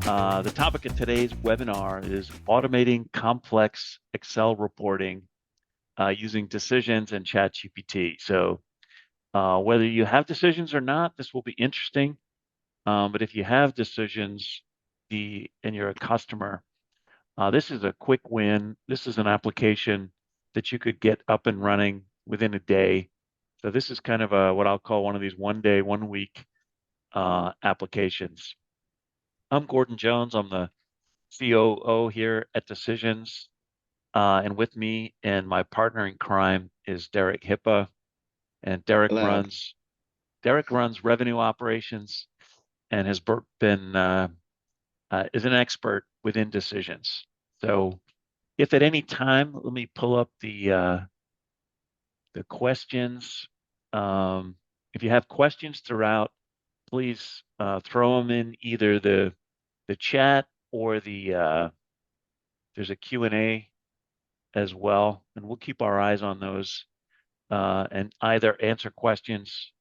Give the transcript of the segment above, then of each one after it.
The topic of today's webinar is automating complex Excel reporting using decisions and ChatGPT. So whether you have decisions or not, this will be interesting. But if you have decisions and you're a customer, this is a quick win. This is an application that you could get up and running within a day. So this is kind of what I'll call one of these 1 day, 1 week applications. I'm Gordon Jones. I'm the COO here at Decisions. And with me and my partner in crime is Derek Hippa. And Hello. Derek runs revenue operations and has been is an expert within Decisions. So if at any time, let me pull up the questions. If you have questions throughout, please throw them in either the chat or there's a Q&A as well, and we'll keep our eyes on those and either answer questions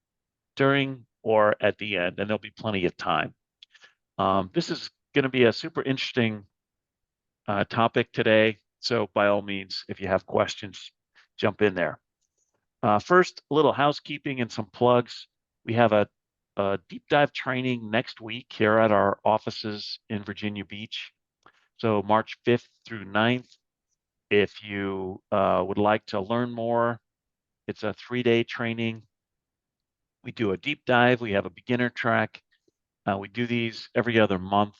during or at the end, and there'll be plenty of time. This is going to be a super interesting topic today, so by all means, if you have questions, jump in there. First, a little housekeeping and some plugs. We have a deep dive training next week here at our offices in Virginia Beach. So March 5th through 9th. If you would like to learn more, it's a 3-day training. We do a deep dive. We have a beginner track. We do these every other month.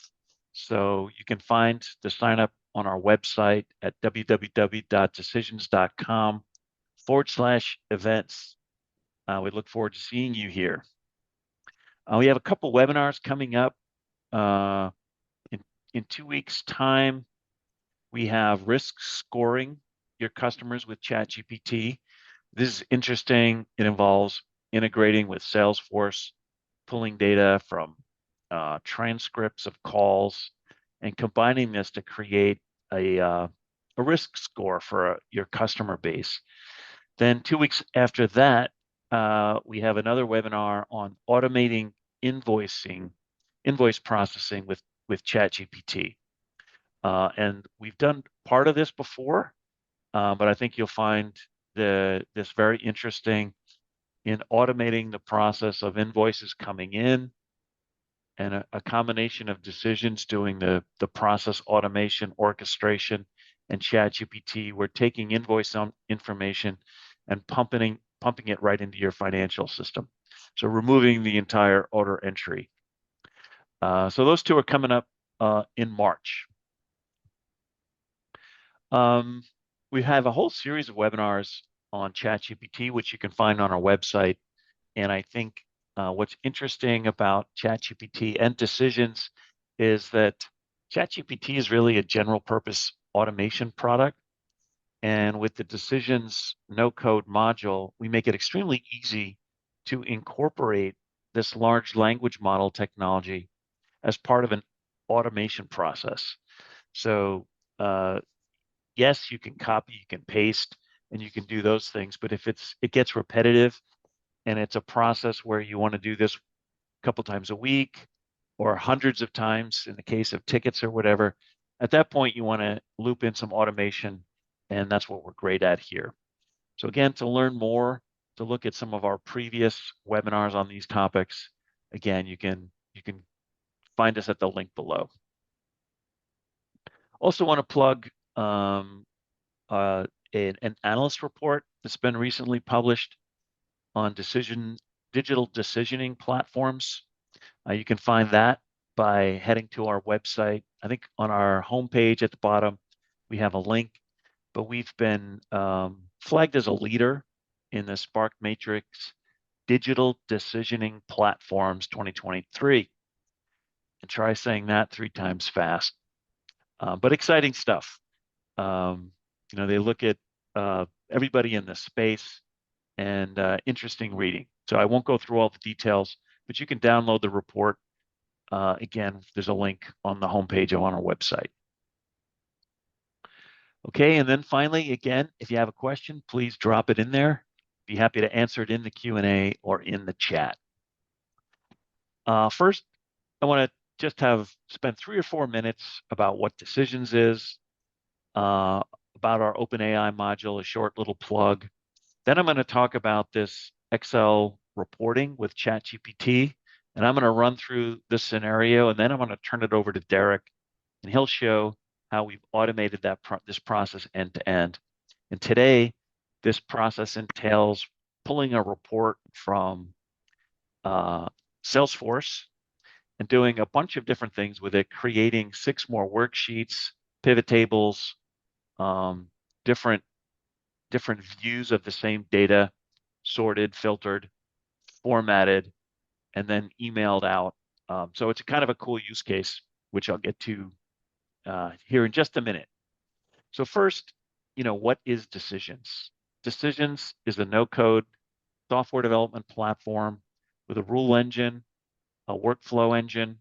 So you can find the sign up on our website at www.decisions.com/events. We look forward to seeing you here. We have a couple webinars coming up uh, in 2 weeks' time. We have risk scoring your customers with ChatGPT. This is interesting. It involves integrating with Salesforce, pulling data from transcripts of calls, and combining this to create a risk score for your customer base. Then 2 weeks after that, we have another webinar on automating invoice processing with ChatGPT. And we've done part of this before, but I think you'll find this very interesting in automating the process of invoices coming in and a combination of decisions doing the process automation, orchestration, and ChatGPT. We're taking invoice information and pumping it right into your financial system. So removing the entire order entry. So those two are coming up in March. We have a whole series of webinars on ChatGPT, which you can find on our website. And I think what's interesting about ChatGPT and Decisions is that ChatGPT is really a general purpose automation product. And with the Decisions no-code module, we make it extremely easy to incorporate this large language model technology as part of an automation process. So yes, you can copy, you can paste, and you can do those things. But if it gets repetitive and it's a process where you want to do this a couple times a week or hundreds of times in the case of tickets or whatever, at that point you want to loop in some automation, and that's what we're great at here. So again, to learn more, to look at some of our previous webinars on these topics, again, you can find us at the link below. Also want to plug an analyst report that's been recently published on digital decisioning platforms. You can find that by heading to our website. I think on our homepage at the bottom, we have a link, but we've been flagged as a leader in the Spark Matrix Digital Decisioning Platforms 2023. And try saying that 3 times fast. But exciting stuff. They look at everybody in the space and interesting reading. So I won't go through all the details, but you can download the report. Again, there's a link on the homepage on our website. Okay, and then finally, again, if you have a question, please drop it in there. Be happy to answer it in the Q&A or in the chat. First, I want to just have spent 3 or 4 minutes about what decisions is, about our OpenAI module, a short little plug. Then I'm going to talk about this Excel reporting with ChatGPT, and I'm going to run through this scenario, and then I'm going to turn it over to Derek, and he'll show how we've automated this process end to end. And today, this process entails pulling a report from Salesforce and doing a bunch of different things with it, creating 6 more worksheets, pivot tables, different views of the same data, sorted, filtered, formatted, and then emailed out. So it's kind of a cool use case, which I'll get to here in just a minute. So first, what is Decisions? Decisions is a no-code software development platform with a rule engine, a workflow engine.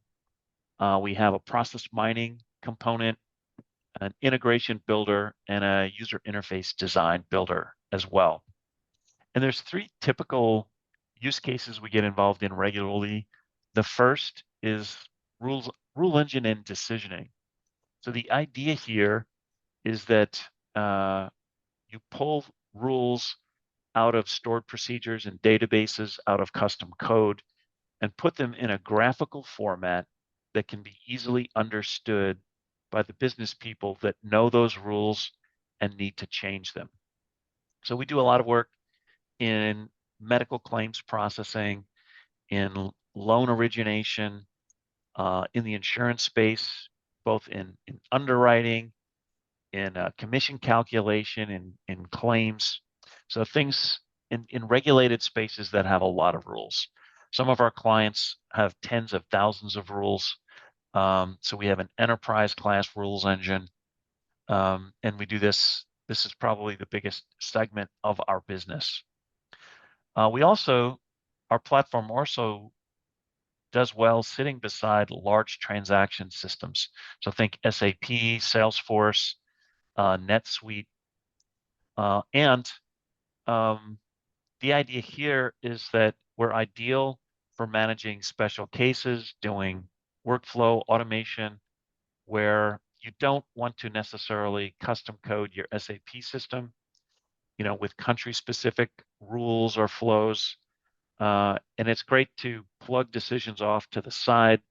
We have a process mining component, an integration builder, and a user interface design builder as well. And there's 3 typical use cases we get involved in regularly. The first is rule engine and decisioning. So the idea here is that you pull rules out of stored procedures and databases, out of custom code, and put them in a graphical format that can be easily understood by the business people that know those rules and need to change them. So we do a lot of work in medical claims processing, in loan origination, in the insurance space, both in underwriting, in commission calculation, in claims. So things in regulated spaces that have a lot of rules. Some of our clients have tens of thousands of rules. So we have an enterprise class rules engine. And we do this. This is probably the biggest segment of our business. Our platform also does well sitting beside large transaction systems. So think SAP, Salesforce, NetSuite, and the idea here is that we're ideal for managing special cases, doing workflow automation, where you don't want to necessarily custom code your SAP system, with country-specific rules or flows. And it's great to plug decisions off to the side,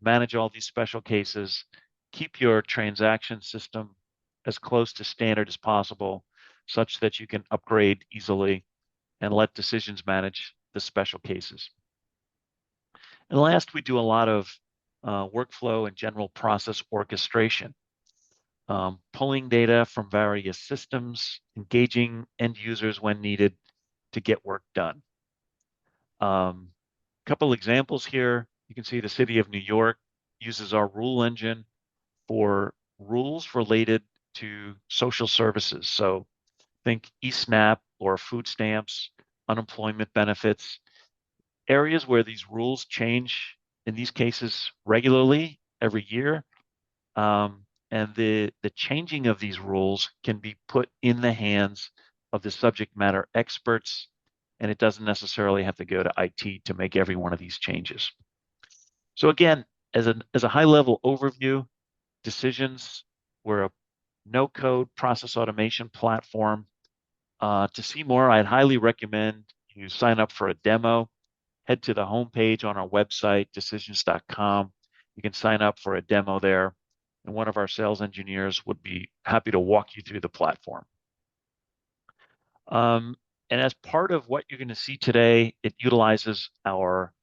manage all these special cases, keep your transaction system as close to standard as possible, such that you can upgrade easily and let decisions manage the special cases. And last, we do a lot of workflow and general process orchestration, pulling data from various systems, engaging end users when needed to get work done. Couple examples here. You can see the city of New York uses our rule engine for rules related to social services. So think eSNAP or food stamps, unemployment benefits, areas where these rules change, in these cases, regularly every year. And the changing of these rules can be put in the hands of the subject matter experts, and it doesn't necessarily have to go to IT to make every one of these changes. So again, as a high-level overview, Decisions, we're a no-code process automation platform. To see more, I'd highly recommend you sign up for a demo. Head to the homepage on our website, decisions.com. You can sign up for a demo there, and one of our sales engineers would be happy to walk you through the platform. And as part of what you're going to see today, it utilizes our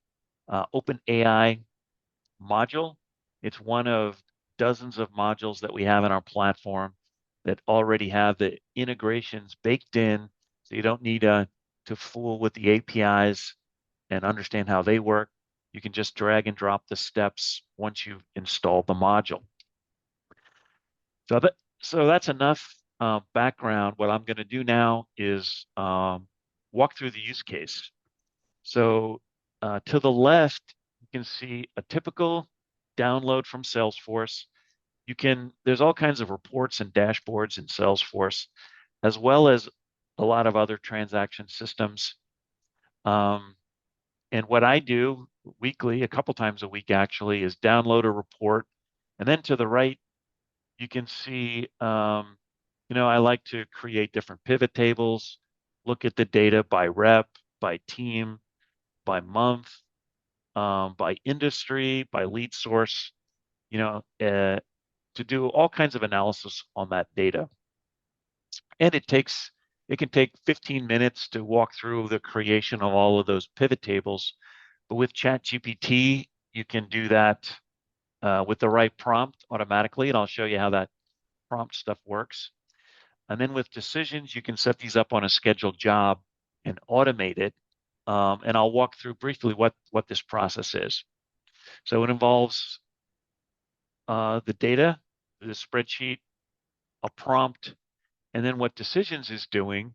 OpenAI module. It's one of dozens of modules that we have in our platform that already have the integrations baked in, so you don't need to fool with the APIs and understand how they work. You can just drag and drop the steps once you've installed the module. So that's enough background. What I'm going to do now is walk through the use case. So to the left, you can see a typical download from Salesforce. There's all kinds of reports and dashboards in Salesforce, as well as a lot of other transaction systems. And what I do weekly, a couple times a week actually, is download a report. And then to the right, you can see, I like to create different pivot tables, look at the data by rep, by team, by month, by industry, by lead source, to do all kinds of analysis on that data. And it can take 15 minutes to walk through the creation of all of those pivot tables. But with ChatGPT, you can do that with the right prompt automatically, and I'll show you how that prompt stuff works. And then with decisions, you can set these up on a scheduled job and automate it. And I'll walk through briefly what this process is. So it involves the data, the spreadsheet, a prompt, and then what decisions is doing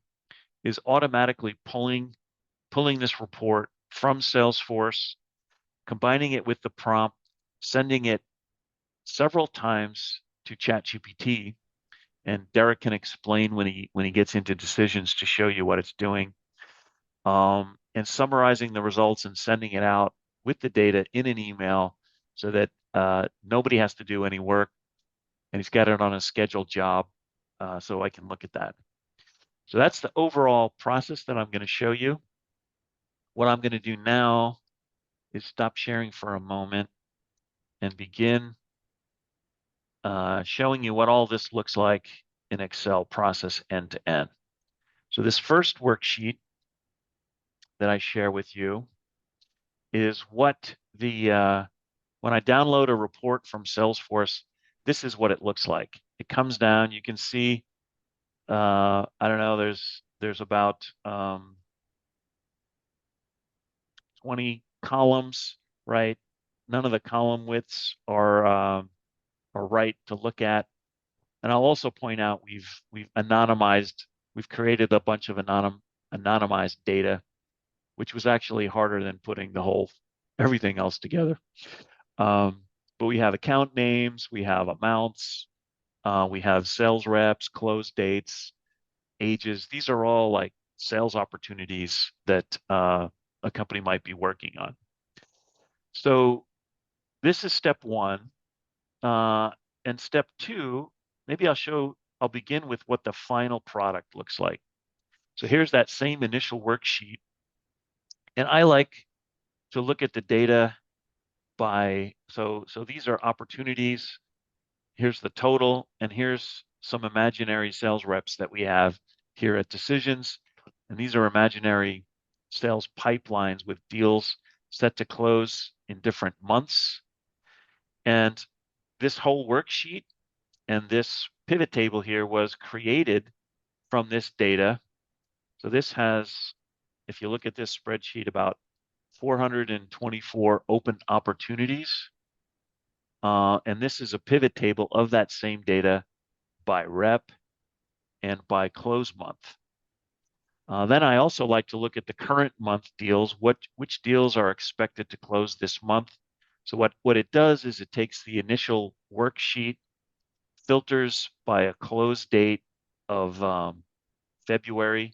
is automatically pulling this report from Salesforce, combining it with the prompt, sending it several times to ChatGPT, and Derek can explain when he gets into decisions to show you what it's doing, and summarizing the results and sending it out with the data in an email so that nobody has to do any work, and he's got it on a scheduled job, so I can look at that. So that's the overall process that I'm going to show you. What I'm going to do now is stop sharing for a moment and begin showing you what all this looks like in Excel process end to end. So this first worksheet that I share with you is what when I download a report from Salesforce, this is what it looks like. It comes down, you can see, I don't know, there's about 20 columns, right? None of the column widths are right to look at. And I'll also point out we've anonymized, we've created a bunch of anonymized data, which was actually harder than putting everything else together. But we have account names, we have amounts, we have sales reps, close dates, ages. These are all like sales opportunities that a company might be working on. So this is step one. And step two, maybe I'll begin with what the final product looks like. So here's that same initial worksheet. And I like to look at the data so these are opportunities. Here's the total, and here's some imaginary sales reps that we have here at Decisions. And these are imaginary sales pipelines with deals set to close in different months. And this whole worksheet and this pivot table here was created from this data. So this has, if you look at this spreadsheet, about 424 open opportunities. And this is a pivot table of that same data by rep and by close month. Then I also like to look at the current month deals, which deals are expected to close this month. So what it does is it takes the initial worksheet, filters by a close date of February,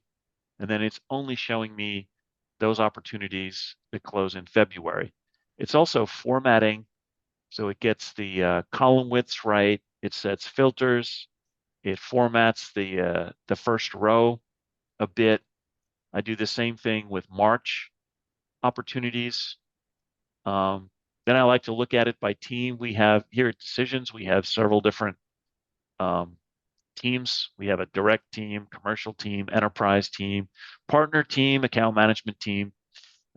and then it's only showing me those opportunities that close in February. It's also formatting, so it gets the column widths right. It sets filters. It formats the first row a bit. I do the same thing with March opportunities. Then I like to look at it by team. We have here at Decisions, we have several different teams. We have a direct team, commercial team, enterprise team, partner team, account management team,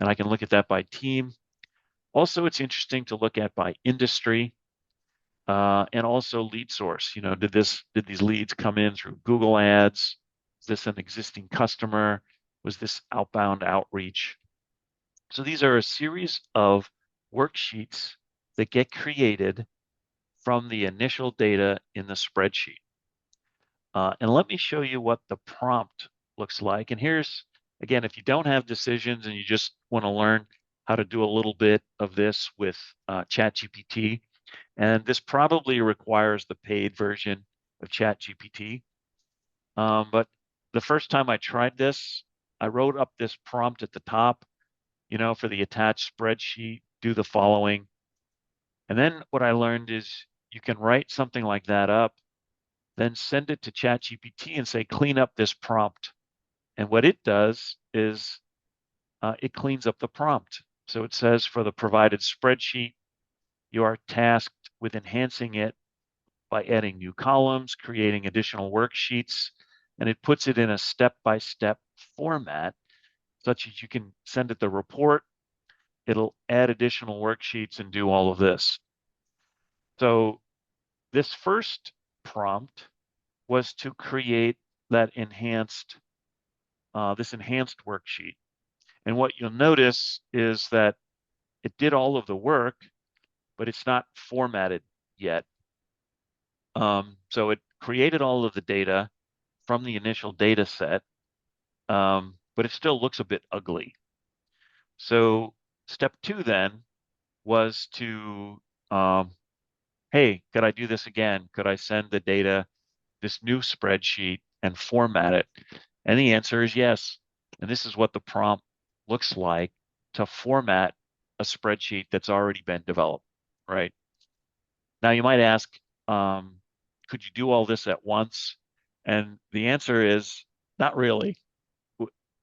and I can look at that by team. Also, it's interesting to look at by industry and also lead source. Did these leads come in through Google Ads? Is this an existing customer? Was this outbound outreach? So these are a series of worksheets that get created from the initial data in the spreadsheet. And let me show you what the prompt looks like. And here's, again, if you don't have Decisions and you just want to learn how to do a little bit of this with ChatGPT, and this probably requires the paid version of ChatGPT. But the first time I tried this, I wrote up this prompt at the top, for the attached spreadsheet. do the following. And then what I learned is you can write something like that up, then send it to ChatGPT and say, clean up this prompt. And what it does is it cleans up the prompt. So it says for the provided spreadsheet, you are tasked with enhancing it by adding new columns, creating additional worksheets, and it puts it in a step-by-step format such that you can send it the report. It'll add additional worksheets and do all of this. So this first prompt was to create that this enhanced worksheet. And what you'll notice is that it did all of the work, but it's not formatted yet. So it created all of the data from the initial data set, but it still looks a bit ugly. So step 2 then was to, hey, could I do this again? Could I send the data, this new spreadsheet, and format it? And the answer is yes. And this is what the prompt looks like to format a spreadsheet that's already been developed, right? Now you might ask, could you do all this at once? And the answer is not really.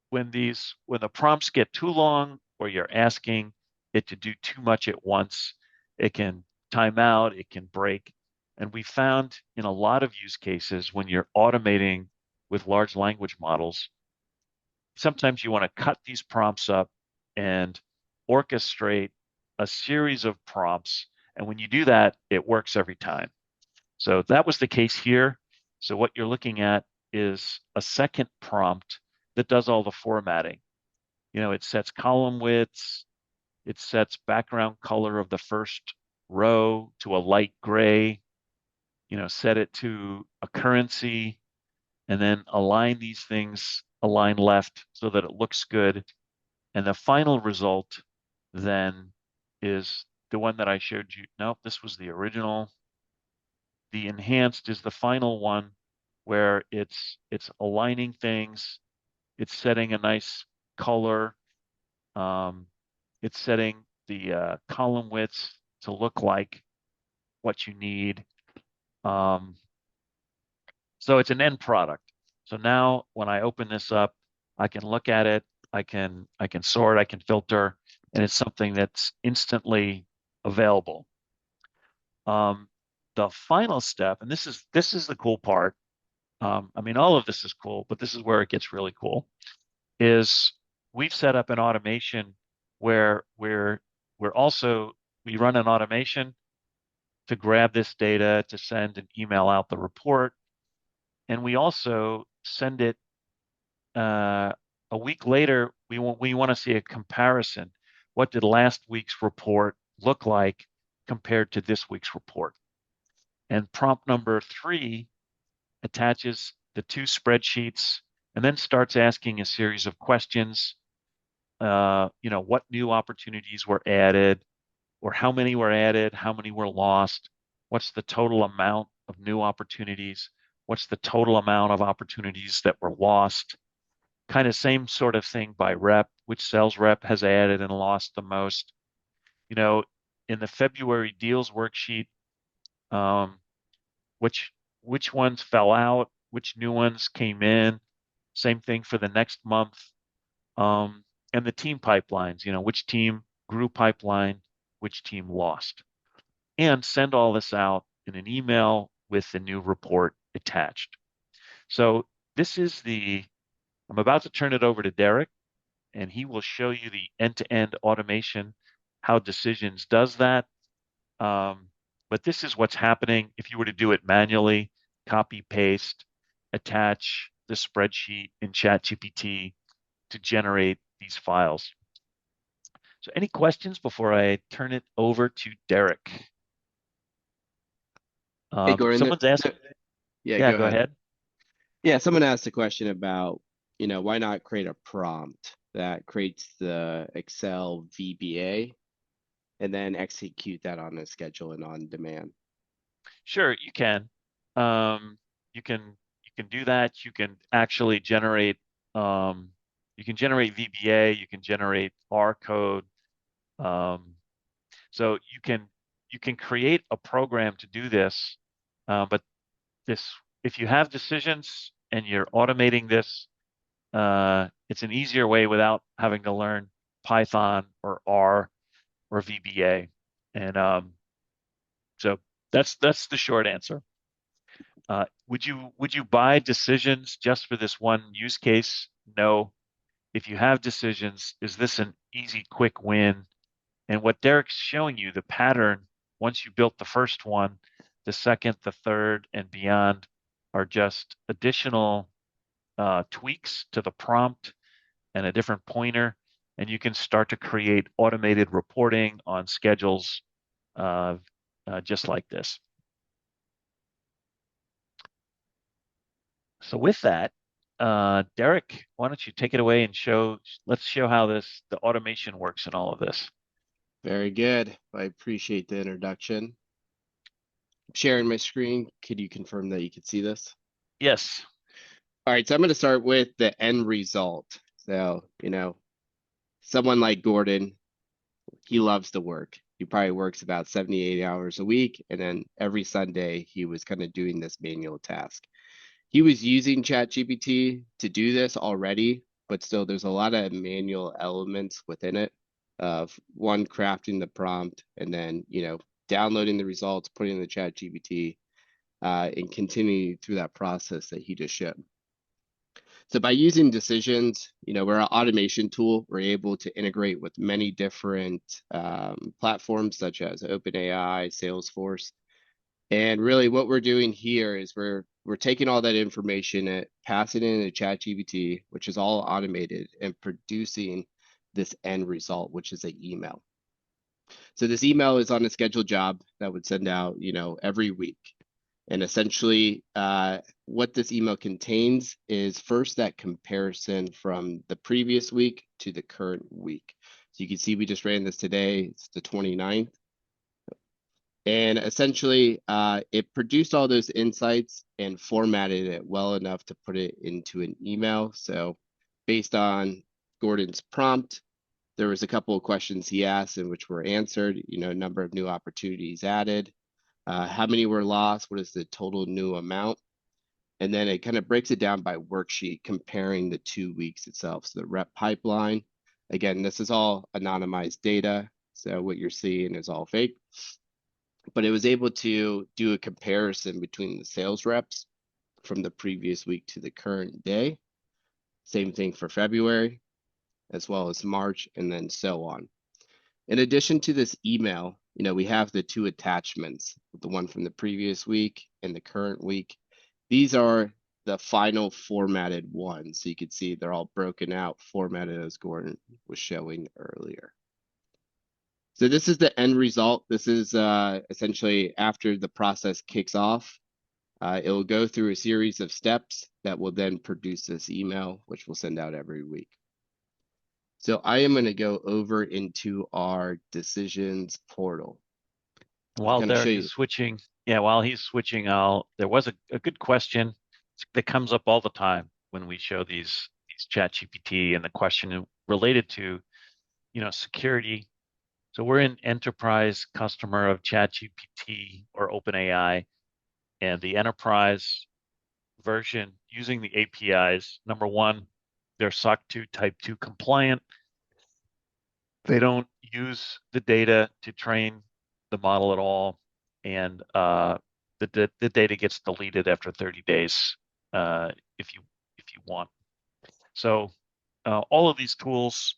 When the prompts get too long or you're asking it to do too much at once, it can time out, it can break. And we found in a lot of use cases when you're automating with large language models, sometimes you want to cut these prompts up and orchestrate a series of prompts. And when you do that, it works every time. So that was the case here. So what you're looking at is a second prompt that does all the formatting. It sets column widths, it sets background color of the first row to a light gray, set it to a currency, and then align these things, align left so that it looks good. And the final result then is the one that I showed you. Nope, this was the original. The enhanced is the final one where it's aligning things, it's setting a nice color, it's setting the column widths to look like what you need. So it's an end product. So now when I open this up, I can look at it, I can sort, I can filter, and it's something that's instantly available. The final step, and this is the cool part. I mean, all of this is cool, but this is where it gets really cool, is we've set up an automation where we run an automation to grab this data to send and email out the report. And we also send it a week later. We want to see a comparison. What did last week's report look like compared to this week's report? And prompt number 3 attaches the 2 spreadsheets and then starts asking a series of questions. What new opportunities were added, or how many were added, how many were lost, what's the total amount of new opportunities, what's the total amount of opportunities that were lost. Kind of same sort of thing by rep, which sales rep has added and lost the most. In the February deals worksheet, which ones fell out, which new ones came in. Same thing for the next month. And the team pipelines, which team grew pipeline, which team lost. And send all this out in an email with the new report attached. So I'm about to turn it over to Derek, and he will show you the end-to-end automation, how Decisions does that. But this is what's happening if you were to do it manually, copy, paste, attach the spreadsheet in ChatGPT to generate these files. So any questions before I turn it over to Derek? Hey, Gordon. Someone's asked. Yeah, Yeah, go go ahead. ahead. Yeah, someone asked a question about, why not create a prompt that creates the Excel VBA and then execute that on a schedule and on demand. Sure, you can. You can do that. You can actually generate. You can generate VBA. You can generate R code. Um, So you can create a program to do this, but this if you have decisions and you're automating this, it's an easier way without having to learn Python or R or VBA. And so that's the short answer. Would you buy decisions just for this one use case? No. If you have decisions, is this an easy, quick win? And what Derek's showing you, the pattern, once you built the first one, the second, the third, and beyond are just additional tweaks to the prompt and a different pointer, and you can start to create automated reporting on schedules uh, just like this. So with that, Derek, why don't you take it away and let's show how the automation works in all of this. Very good. I appreciate the introduction. Sharing my screen. Could you confirm that you can see this? Yes. All right, so I'm going to start with the end result. So, someone like Gordon, he loves to work. He probably works about 78 hours a week. And then every Sunday, he was kind of doing this manual task. He was using ChatGPT to do this already, but still there's a lot of manual elements within it of one, crafting the prompt, and then, downloading the results, putting in the ChatGPT, and continuing through that process that he just showed. So by using decisions, we're an automation tool. We're able to integrate with many different platforms such as OpenAI, Salesforce. And really what we're doing here is we're taking all that information and passing it into ChatGPT, which is all automated, and producing this end result, which is an email. So this email is on a scheduled job that would send out, every week. And essentially, what this email contains is first that comparison from the previous week to the current week. So you can see we just ran this today. It's the 29th. And essentially, it produced all those insights and formatted it well enough to put it into an email. So based on Gordon's prompt, there was a couple of questions he asked and which were answered, number of new opportunities added, how many were lost, what is the total new amount? And then it kind of breaks it down by worksheet, comparing the 2 weeks itself. So the rep pipeline, again, this is all anonymized data. So what you're seeing is all fake. But it was able to do a comparison between the sales reps from the previous week to the current day. Same thing for February, as well as March, and then so on. In addition to this email, we have the two attachments, the one from the previous week and the current week. These are the final formatted ones. So you can see they're all broken out, formatted as Gordon was showing earlier. So this is the end result. This is essentially after the process kicks off. It will go through a series of steps that will then produce this email, which we'll send out every week. So I am going to go over into our decisions portal. While Kind of show Derek you. is switching, while he's switching, there was a good question that comes up all the time when we show these ChatGPT, and the question related to, security. So we're an enterprise customer of ChatGPT or OpenAI, and the enterprise version using the APIs. Number one, they're SOC 2 Type 2 compliant. They don't use the data to train the model at all, and the data gets deleted after 30 days if you want. So all of these tools,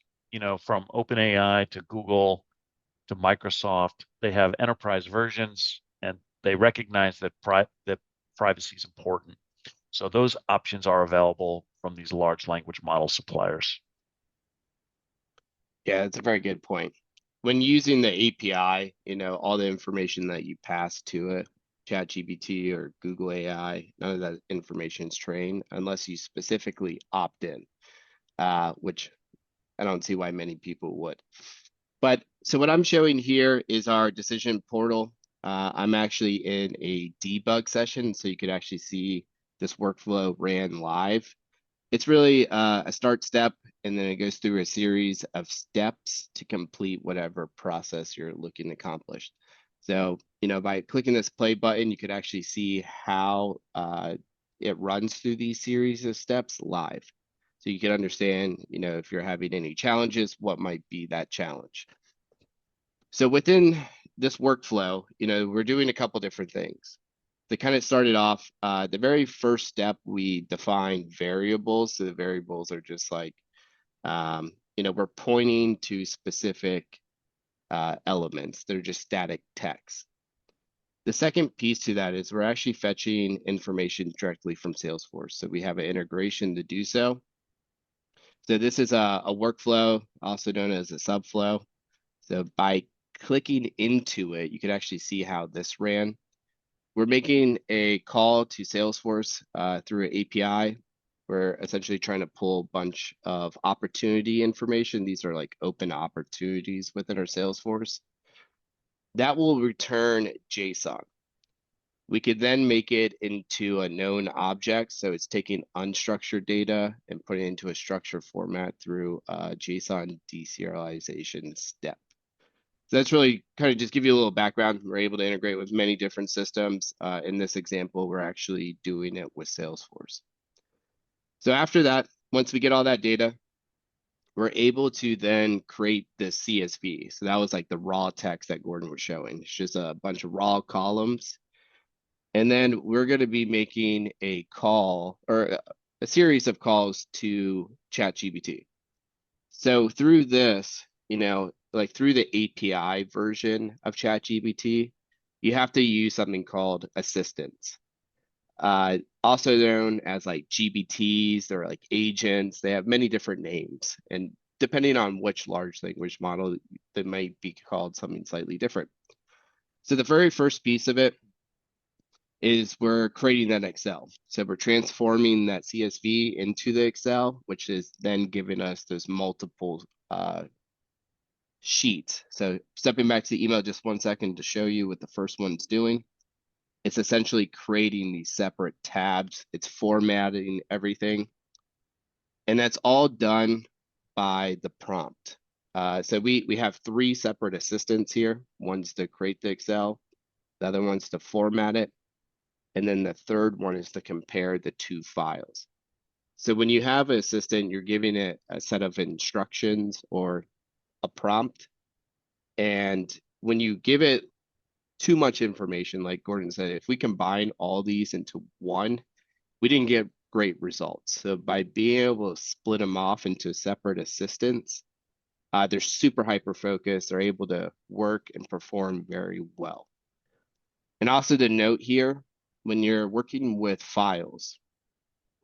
from OpenAI to Google to Microsoft, they have enterprise versions, and they recognize that privacy is important. So those options are available from these large language model suppliers. Yeah, it's a very good point. When using the API, all the information that you pass to it, ChatGPT or Google AI, none of that information is trained unless you specifically opt in, which I don't see why many people would. But so what I'm showing here is our decision portal. I'm actually in a debug session, so you could actually see this workflow ran live. it's really a start step, and then it goes through a series of steps to complete whatever process you're looking to accomplish. So, by clicking this play button, you could actually see how it runs through these series of steps live. So you can understand, if you're having any challenges, what might be that challenge. So within this workflow, we're doing a couple different things. To kind of start it off, the very first step, we define variables. So the variables are just like, we're pointing to specific elements. They're just static text. The second piece to that is we're actually fetching information directly from Salesforce. So we have an integration to do so. So this is a workflow, also known as a subflow. So by clicking into it, you can actually see how this ran. We're making a call to Salesforce through an API. We're essentially trying to pull a bunch of opportunity information. These are like open opportunities within our Salesforce. That will return JSON. We could then make it into a known object. So it's taking unstructured data and putting it into a structured format through a JSON deserialization step. So that's really kind of just give you a little background. We're able to integrate with many different systems. In this example, we're actually doing it with Salesforce. So after that, once we get all that data, we're able to then create the CSV. So that was like the raw text that Gordon was showing. It's just a bunch of raw columns. And then we're going to be making a call or a series of calls to ChatGPT. So through this, like through the API version of ChatGPT, you have to use something called assistants. Also known as like GPTs, they're like agents. They have many different names. And depending on which large language model, they might be called something slightly different. So the very first piece of it is we're creating that Excel. So we're transforming that CSV into the Excel, which is then giving us those multiple sheets. So stepping back to the email just 1 second to show you what the first one's doing. It's essentially creating these separate tabs. It's formatting everything. And that's all done by the prompt. So we have 3 separate assistants here. One's to create the Excel, the other one's to format it, and then the third one is to compare the 2 files. So when you have an assistant, you're giving it a set of instructions or a prompt. And when you give it too much information, like Gordon said, if we combine all these into one, we didn't get great results. So by being able to split them off into separate assistants, they're super hyper focused. They're able to work and perform very well. And also to note here, when you're working with files,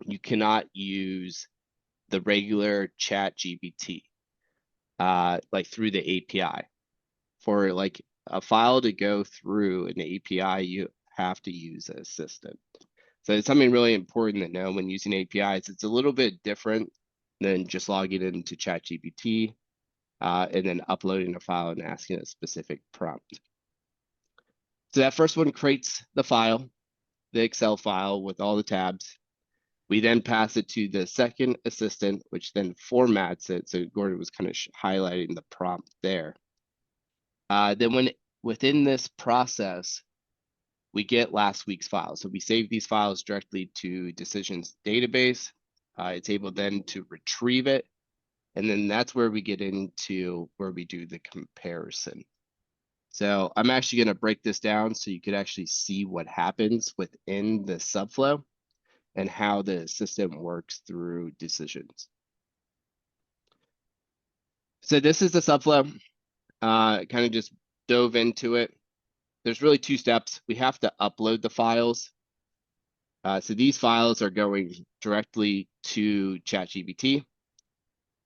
you cannot use the regular ChatGPT like through the API. For like a file to go through an API, you have to use an assistant. So it's something really important to know when using APIs. It's a little bit different than just logging into ChatGPT and then uploading a file and asking a specific prompt. So that first one creates the file, the Excel file with all the tabs. We then pass it to the second assistant, which then formats it. So Gordon was kind of highlighting the prompt there. Then within this process, we get last week's files. So we save these files directly to Decisions database. It's able then to retrieve it. And then that's where we get into where we do the comparison. So I'm actually going to break this down so you could actually see what happens within the subflow and how the system works through decisions. So this is the subflow. Kind of just dove into it. There's really 2 steps. We have to upload the files. So these files are going directly to ChatGPT.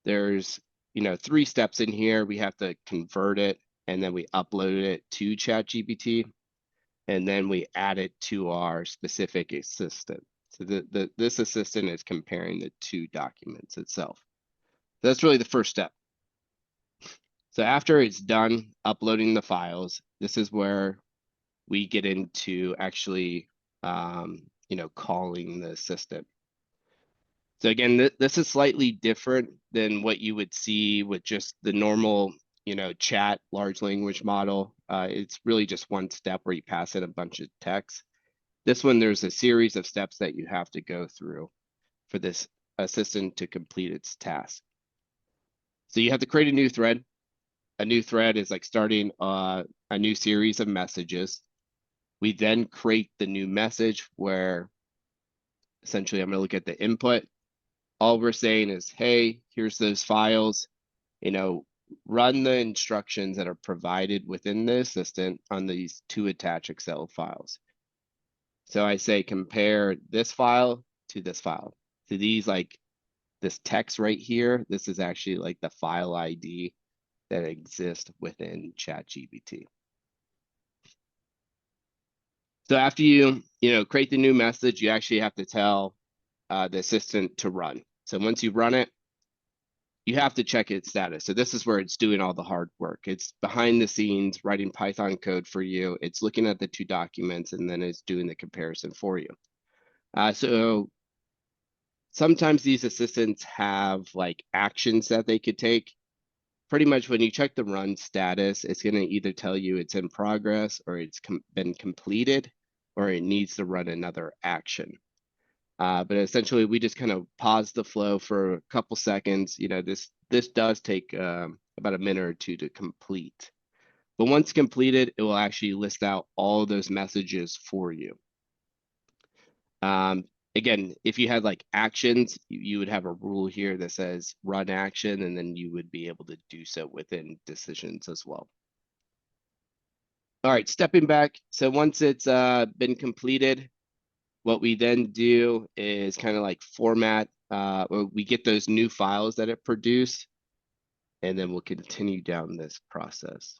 There's 3 steps in here. We have to convert it, and then we upload it to ChatGPT, and then we add it to our specific assistant. So this assistant is comparing the 2 documents itself. So that's really the first step. So after it's done uploading the files, this is where we get into actually, calling the assistant. So again, this is slightly different than what you would see with just the normal, chat large language model. It's really just one step where you pass in a bunch of text. This one, there's a series of steps that you have to go through for this assistant to complete its task. So you have to create a new thread. A new thread is like starting a new series of messages. We then create the new message where essentially I'm going to look at the input. All we're saying is, hey, here's those files, run the instructions that are provided within the assistant on these two attached Excel files. So I say compare this file to this file. So these like this text right here, this is actually like the file ID that exists within ChatGPT. So after you create the new message, you actually have to tell the assistant to run. So once you run it, you have to check its status. So this is where it's doing all the hard work. It's behind the scenes writing Python code for you. It's looking at the two documents and then it's doing the comparison for you. So sometimes these assistants have like actions that they could take. Pretty much when you check the run status, it's going to either tell you it's in progress or it's been completed or it needs to run another action. But essentially, we just kind of pause the flow for a couple seconds. This does take about a minute or two to complete. But once completed, it will actually list out all those messages for you. Again, if you had like actions, you would have a rule here that says run action, and then you would be able to do so within decisions as well. All right, stepping back. So once it's been completed, what we then do is kind of like format, we get those new files that it produced, and then we'll continue down this process.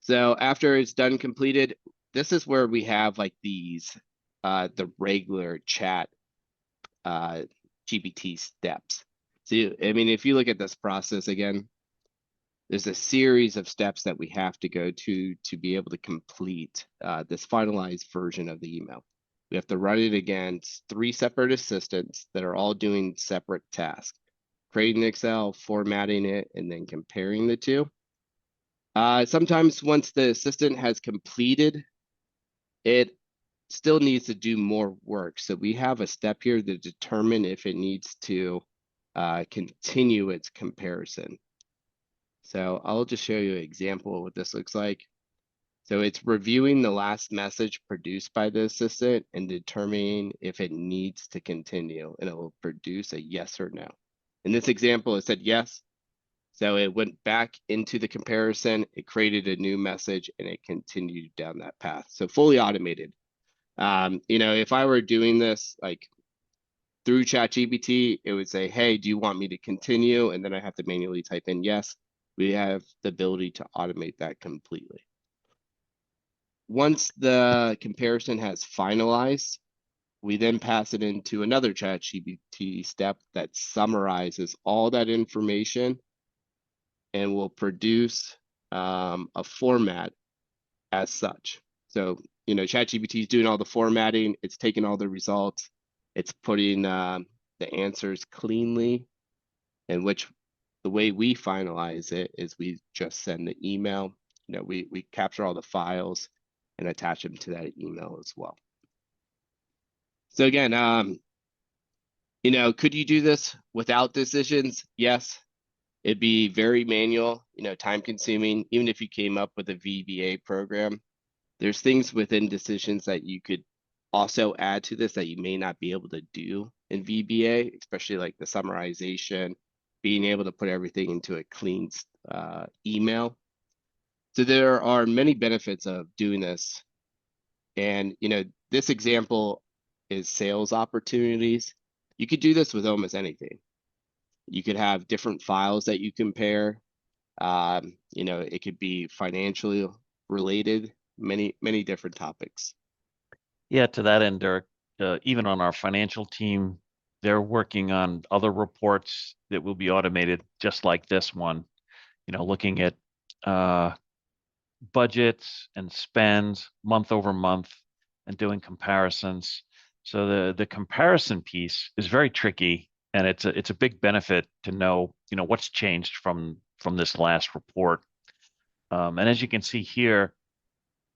So after it's done completed, this is where we have like these, the regular chat GPT steps. So, I mean, if you look at this process again, there's a series of steps that we have to go to be able to complete this finalized version of the email. We have to run it against 3 separate assistants that are all doing separate tasks, creating Excel, formatting it, and then comparing the two. Sometimes once the assistant has completed, it still needs to do more work. So we have a step here to determine if it needs to continue its comparison. So I'll just show you an example of what this looks like. So it's reviewing the last message produced by the assistant and determining if it needs to continue, and it will produce a yes or no. In this example, it said yes. So it went back into the comparison, it created a new message, and it continued down that path. So fully automated. If I were doing this like through ChatGPT, it would say, hey, do you want me to continue? And then I have to manually type in yes. We have the ability to automate that completely. Once the comparison has finalized, we then pass it into another ChatGPT step that summarizes all that information and will produce a format as such. So, ChatGPT is doing all the formatting, it's taking all the results, it's putting the answers cleanly, and the way we finalize it is we just send the email. We capture all the files and attach them to that email as well. So again, could you do this without decisions? Yes. It'd be very manual, time consuming. Even if you came up with a VBA program, there's things within decisions that you could also add to this that you may not be able to do in VBA, especially like the summarization, being able to put everything into a clean email. So there are many benefits of doing this. And, this example is sales opportunities. You could do this with almost anything. You could have different files that you compare. It could be financially related, many different topics. Yeah, to that end, Derek, even on our financial team, they're working on other reports that will be automated just like this one, looking at budgets and spends month over month and doing comparisons. So the comparison piece is very tricky, and it's a big benefit to know, what's changed from this last report. And as you can see here,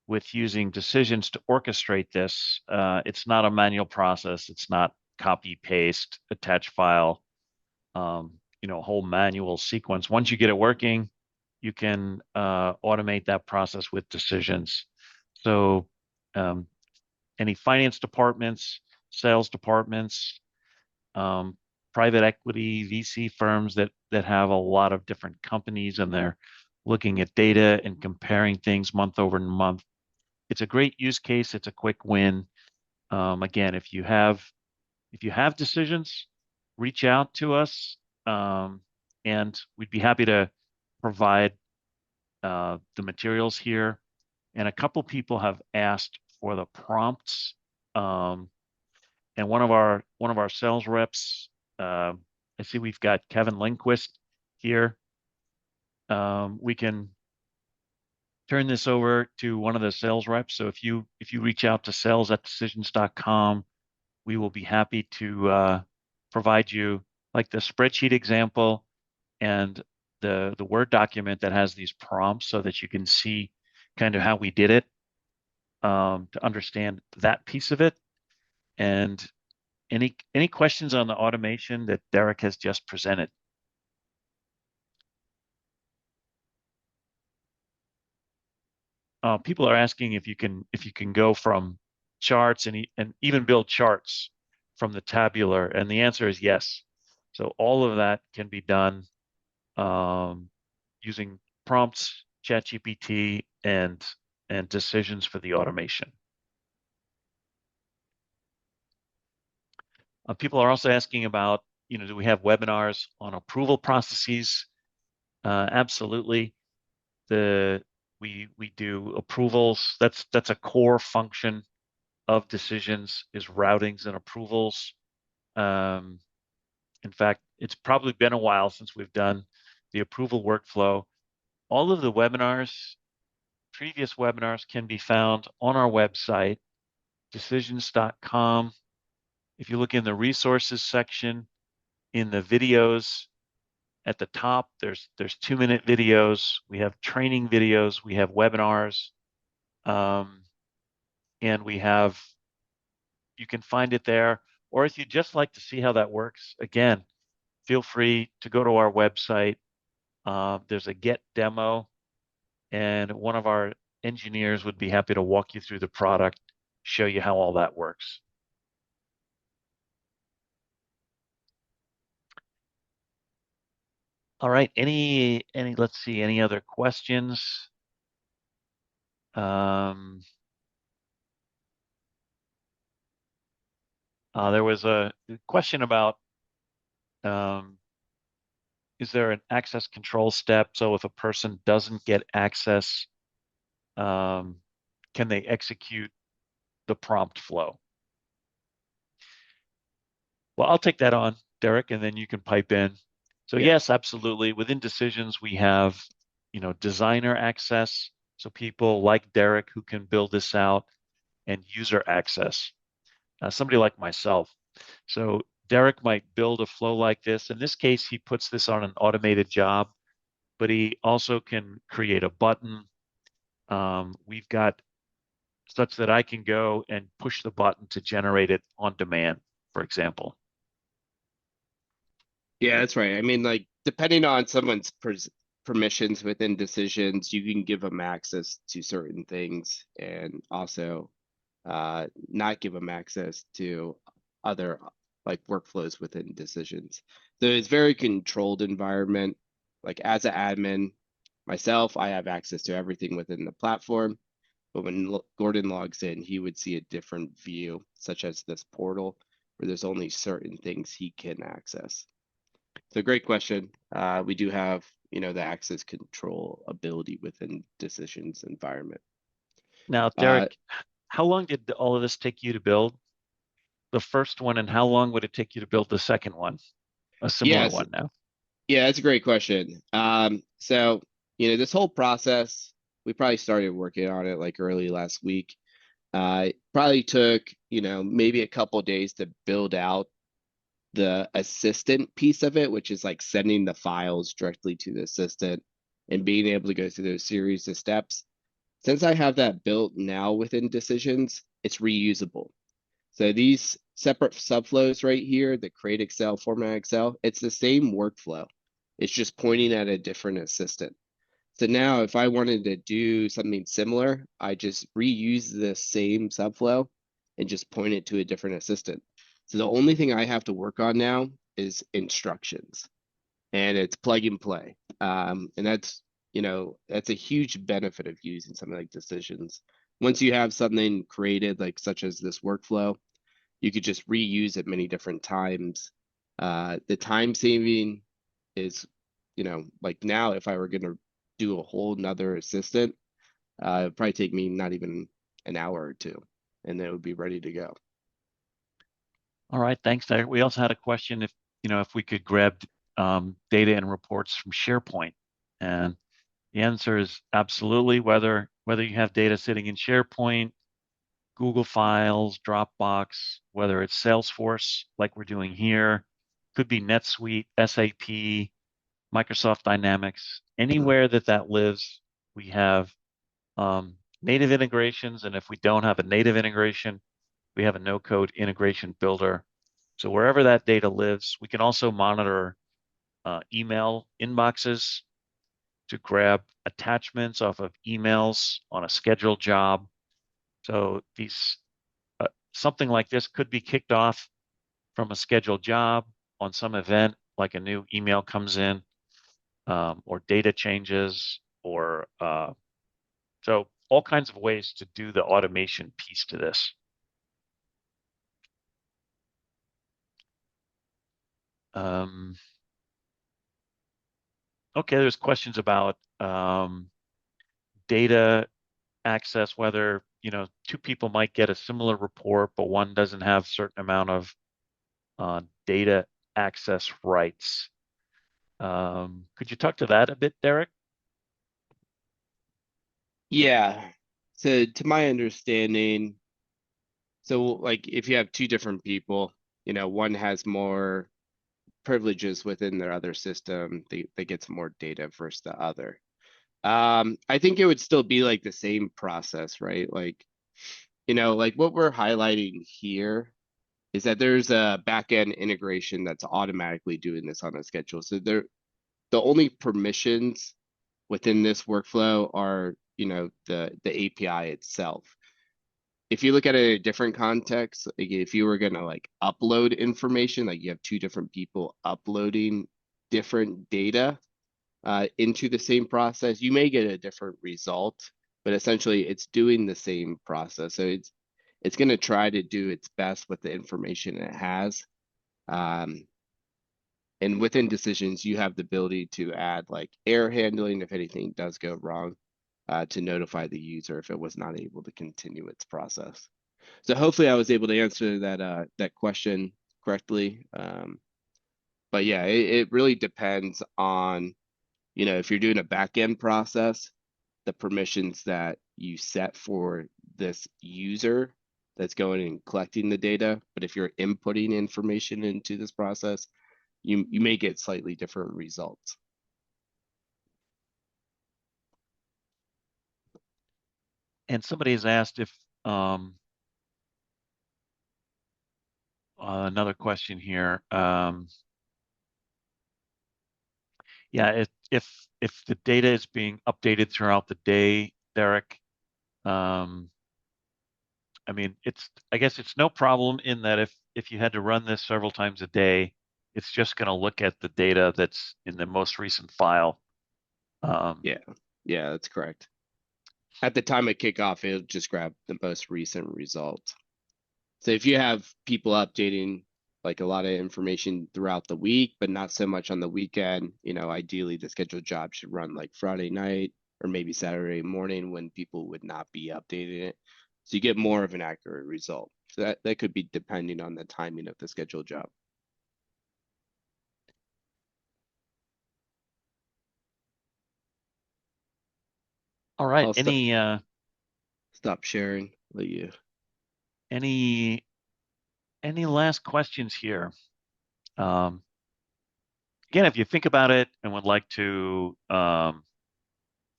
with using decisions to orchestrate this, it's not a manual process. It's not copy, paste, attach file, a whole manual sequence. Once you get it working, you can automate that process with decisions. So um, any finance departments, sales departments, um, private equity, VC firms that have a lot of different companies and they're looking at data and comparing things month over month. It's a great use case. It's a quick win. Again, if you have decisions, reach out to us, and we'd be happy to provide the materials here. And a couple people have asked for the prompts. And one of our sales reps, I see we've got Kevin Lindquist here. We can turn this over to one of the sales reps. So if you reach out to sales@decisions.com, we will be happy to provide you like the spreadsheet example and the Word document that has these prompts so that you can see kind of how we did it, to understand that piece of it. And any questions on the automation that Derek has just presented? People are asking if you can go from charts and even build charts from the tabular, and the answer is yes. So all of that can be done um, using prompts, ChatGPT, and decisions for the automation. People are also asking about, do we have webinars on approval processes? Absolutely. We do approvals. That's a core function of decisions is routings and approvals. Um, in fact, it's probably been a while since we've done the approval workflow. All of the previous webinars can be found on our website, decisions.com. If you look in the resources section, in the videos at the top, there's 2-minute videos. We have training videos. We have webinars. And you can find it there. Or if you'd just like to see how that works, again, feel free to go to our website. There's a get demo, and one of our engineers would be happy to walk you through the product, show you how all that works. All right, let's see, any other questions? There was a question about, is there an access control step? So if a person doesn't get access, can they execute the prompt flow? Well, I'll take that on, Derek, and then you can pipe in. So Yeah. yes, absolutely. Within decisions, we have, designer access. So people like Derek who can build this out, and user access. Somebody like myself. So Derek might build a flow like this. In this case, he puts this on an automated job, but he also can create a button. We've got such that I can go and push the button to generate it on demand, for example. Yeah, that's right. I mean, like, depending on someone's permissions within decisions, you can give them access to certain things and also not give them access to other like workflows within decisions. So it's very controlled environment. Like as an admin, myself, I have access to everything within the platform. But when Gordon logs in, he would see a different view, such as this portal, where there's only certain things he can access. So great question. We do have, the access control ability within decisions environment. Now, Uh, Derek, how long did all of this take you to build? The first one, and how long would it take you to build the second one? A similar yes, one now. yeah, that's a great question. So, this whole process, we probably started working on it like early last week. It probably took, maybe a couple days to build out the assistant piece of it, which is like sending the files directly to the assistant and being able to go through those series of steps. Since I have that built now within decisions, it's reusable. So these separate subflows right here, the create Excel, format Excel, it's the same workflow. It's just pointing at a different assistant. So now if I wanted to do something similar, I just reuse the same subflow and just point it to a different assistant. So the only thing I have to work on now is instructions, and it's plug and play. And that's a huge benefit of using something like decisions. Once you have something created, like such as this workflow, you could just reuse it many different times. The time saving is, like now, if I were going to do a whole nother assistant, it'd probably take me not even an hour or two, and then it would be ready to go. All right, thanks, Derek. We also had a question if we could grab data and reports from SharePoint. And the answer is absolutely, whether you have data sitting in SharePoint, Google Files, Dropbox, whether it's Salesforce like we're doing here, could be NetSuite, SAP, Microsoft Dynamics, anywhere that lives, we have native integrations. And if we don't have a native integration, we have a no-code integration builder. So wherever that data lives, we can also monitor email inboxes to grab attachments off of emails on a scheduled job. So something like this could be kicked off from a scheduled job on some event, like a new email comes in, or data changes, or so all kinds of ways to do the automation piece to this. Um, okay, there's questions about data access, whether two people might get a similar report, but one doesn't have certain amount of data access rights. Could you talk to that a bit, Derek? Yeah. So to my understanding, so like if you have two different people, one has more privileges within their other system, they get some more data versus the other. I think it would still be like the same process, right? Like what we're highlighting here is that there's a backend integration that's automatically doing this on a schedule. So the only permissions within this workflow are, the API itself. If you look at it in a different context, like if you were gonna like upload information, like you have two different people uploading different data into the same process, you may get a different result, but essentially it's doing the same process. So it's going to try to do its best with the information it has. Um, and within decisions, you have the ability to add like error handling if anything does go wrong, to notify the user if it was not able to continue its process. So hopefully I was able to answer that question correctly. But yeah, it really depends on, if you're doing a back end process, the permissions that you set for this user that's going and collecting the data. But if you're inputting information into this process, you may get slightly different results. And somebody has asked if another question here. Yeah, if the data is being updated throughout the day, Derek, um, I mean, I guess it's no problem in that if you had to run this several times a day, it's just going to look at the data that's in the most recent file. Yeah, yeah, that's correct. At the time of kickoff, it'll just grab the most recent result. So if you have people updating like a lot of information throughout the week, but not so much on the weekend, ideally the scheduled job should run like Friday night or maybe Saturday morning when people would not be updating it. So you get more of an accurate result. So that could be depending on the timing of the scheduled job. All right. I'll Any stop sharing. Let you. any last questions here? Again, if you think about it and would like to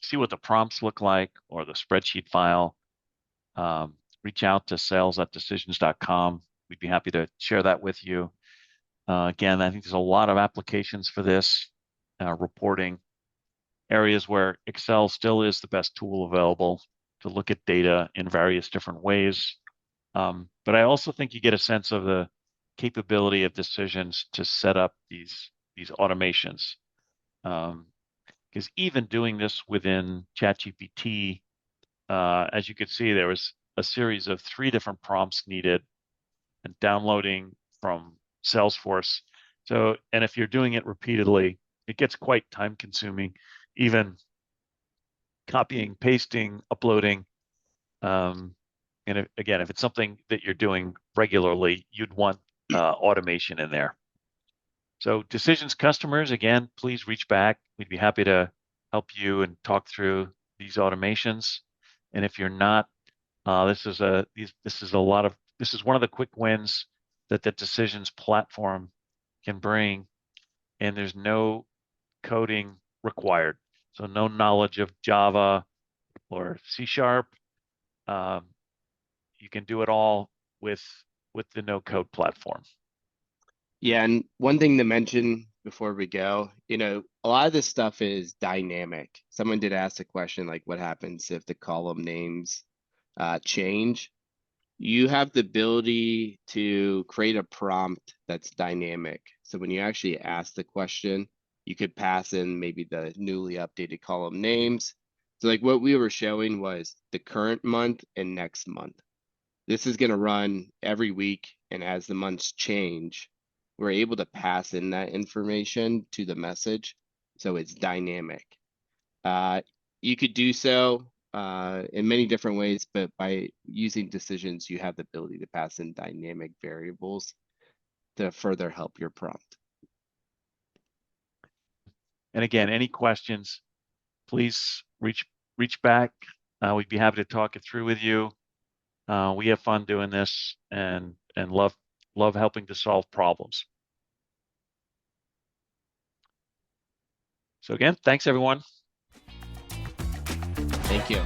see what the prompts look like or the spreadsheet file, reach out to sales@decisions.com. We'd be happy to share that with you. Again, I think there's a lot of applications for this reporting areas where Excel still is the best tool available to look at data in various different ways. But I also think you get a sense of the capability of decisions to set up these automations. Because even doing this within ChatGPT, as you could see, there was a series of 3 different prompts needed and downloading from Salesforce. So, and if you're doing it repeatedly, it gets quite time consuming, even copying, pasting, uploading. And again, if it's something that you're doing regularly, you'd want automation in there. So Decisions customers, again, please reach back. We'd be happy to help you and talk through these automations. And if you're not, this is one of the quick wins that the Decisions platform can bring, and there's no coding required. So no knowledge of Java or C#. You can do it all with the no code platform. Yeah, and one thing to mention before we go, a lot of this stuff is dynamic. Someone did ask a question like, what happens if the column names change? You have the ability to create a prompt that's dynamic. So when you actually ask the question, you could pass in maybe the newly updated column names. So like what we were showing was the current month and next month. This is going to run every week, and as the months change, we're able to pass in that information to the message, so it's dynamic. You could do so in many different ways, but by using Decisions, you have the ability to pass in dynamic variables to further help your prompt. And again, any questions, please reach back. We'd be happy to talk it through with you. We have fun doing this and love helping to solve problems. So again, thanks everyone. Thank you.